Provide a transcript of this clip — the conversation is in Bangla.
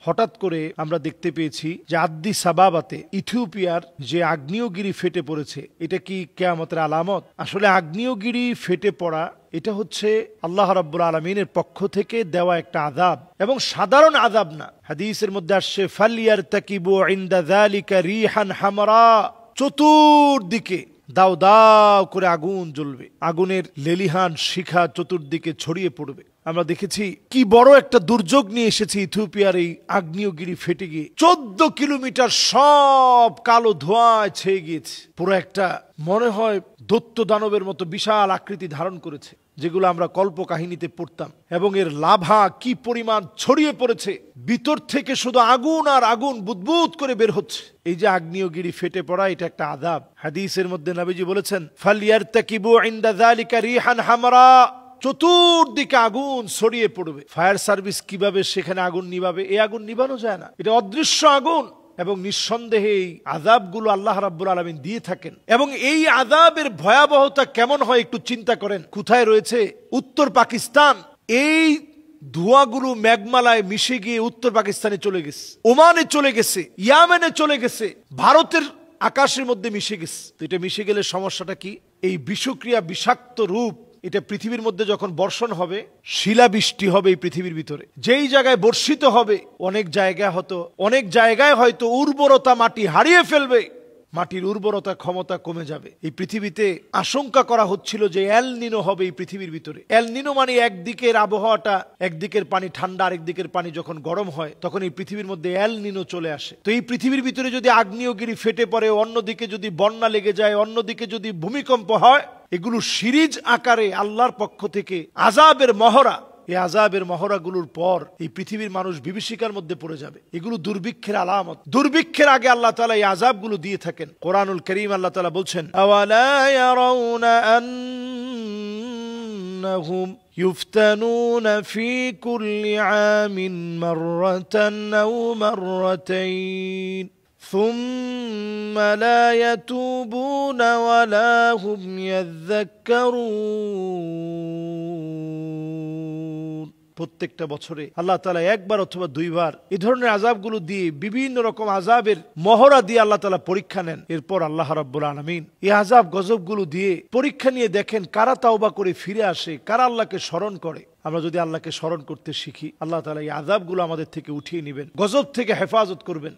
হঠাৎ করে আমরা দেখতে পেয়েছি যে আদ্দিস আবাবাতে ইথিওপিয়ার যে আগ্নেয়গিরি ফেটে পড়েছে। এটা কি কিয়ামতের আলামত? আসলে আগ্নেয়গিরি ফেটে পড়া এটা হচ্ছে আল্লাহ রাব্বুল আলামিনের পক্ষ থেকে দেওয়া একটা আযাব, এবং সাধারণ আযাব না। হাদিসের মধ্যে আসছে ফালিয়ারতাকিবু ইনদা যালিকা রিহান হামরা, চতুর্দিকে দাও দাও করে আগুন জ্বলবে, আগুনের লেলিহান শিখা চতুর্দিকে ছড়িয়ে পড়বে। আমরা দেখেছি কি বড় একটা দুর্যোগ নিয়ে এসেছে ইথিওপিয়ার এই আগ্নেয়গিরি ফেটে গিয়ে 14 কিলোমিটার সব কালো ধোঁয়ায় ছেয়ে গিয়েছে। পুরো একটা মনে হয় দৈত্য দানবের মতো বিশাল আকৃতি ধারণ করেছে, যেগুলো আমরা কল্প কাহিনীতে পড়তাম। এবং এর লাভা কি পরিমাণ ছড়িয়ে পড়েছে, ভিতর থেকে শুধু আগুন আর আগুন বুদবুদ করে বের হচ্ছে। এই যে আগ্নেয়গিরি ফেটে পড়া, এটা একটা আযাব। হাদিসের মধ্যে নবীজি বলেছেন ফালিয়ারতাকিবু ইনদা যালিকা রিহান হামরা, চতুর্দিকে আগুন ছড়িয়ে পড়বে। ফায়ার সার্ভিস কিভাবে সেখানে আগুন নিভাবে? এই আগুন নিভানো যায় না, এটা অদৃশ্য আগুন। এবং নিঃসন্দেহে এই আযাবগুলো আল্লাহ রাব্বুল আলামিন দিয়ে থাকেন। এবং এই আযাবের ভয়াবহতা কেমন হয় একটু চিন্তা করেন। কোথায় রয়েছে? উত্তর পাকিস্তান। এই ধোঁয়াগুলো মেঘমালায় মিশে গিয়ে উত্তর পাকিস্তানে চলে গেছে, ওমানে চলে গেছে, ইয়ামেনে চলে গেছে, ভারতের আকাশের মধ্যে মিশে গেছে। তো এটা মিশে গেলে সমস্যাটা কি? এই বিষক্রিয়া বিষাক্ত রূপ এটা পৃথিবীর মধ্যে যখন বর্ষণ হবে, শিলাবৃষ্টি হবে এই পৃথিবীর ভিতরে। যেই জায়গায় বর্ষিত হবে অনেক জায়গায় হয়তো উর্বরতা মাটি হারিয়ে ফেলবে, মাটির উর্বরতা ক্ষমতা কমে যাবে। এই পৃথিবীতে আশঙ্কা করা হচ্ছিল যে এল নিনো হবে এই পৃথিবীর ভিতরে। এল নিনো মানে একদিকের আবহাওয়াটা, একদিকের পানি ঠান্ডা, আরেকদিকের পানি যখন গরম হয়, তখন এই পৃথিবীর মধ্যে এল নিনো চলে আসে। তো এই পৃথিবীর ভিতরে যদি আগ্নেয়গিরি ফেটে পড়ে, অন্যদিকে যদি বন্যা লেগে যায়, অন্যদিকে যদি ভূমিকম্প হয়, এগুলো সিরিজ আকারে আল্লাহর পক্ষ থেকে আযাবের মহড়া। এই আযাবের মহড়াগুলোর পর এই পৃথিবীর মানুষ বিভীষিকার মধ্যে পড়ে যাবে। এগুলো দুর্ভিক্ষের আলামত। দুর্ভিক্ষের আগে আল্লাহ তাআলা এই আযাবগুলো দিয়ে থাকেন। কোরআনুল কারীম আল্লাহ তাআলা বলছেন, আওয়ালা ইয়ারাউনা আন্নাহুম ইফতানুনা ফি কুল্লি আমিন মাররাতান আও মাররাতাইন ثم لا يتوبون ولا هم يذكرون। প্রত্যেকটা বছরে আল্লাহ তাআলা একবার অথবা দুইবার এই ধরনের আযাবগুলো দিয়ে, বিভিন্ন রকম আযাবের মহড়া দিয়ে আল্লাহ তাআলা পরীক্ষা নেন। এরপর আল্লাহ রাব্বুল আলামিন এই আযাব গজবগুলো দিয়ে পরীক্ষা নিয়ে দেখেন কারা তাওবা করে ফিরে আসে, কারা আল্লাহকে স্মরণ করে। আমরা যদি আল্লাহকে স্মরণ করতে শিখি, আল্লাহ তাআলা এই আযাবগুলো আমাদের থেকে উঠিয়ে নেবেন, গজব থেকে হেফাজত করবেন।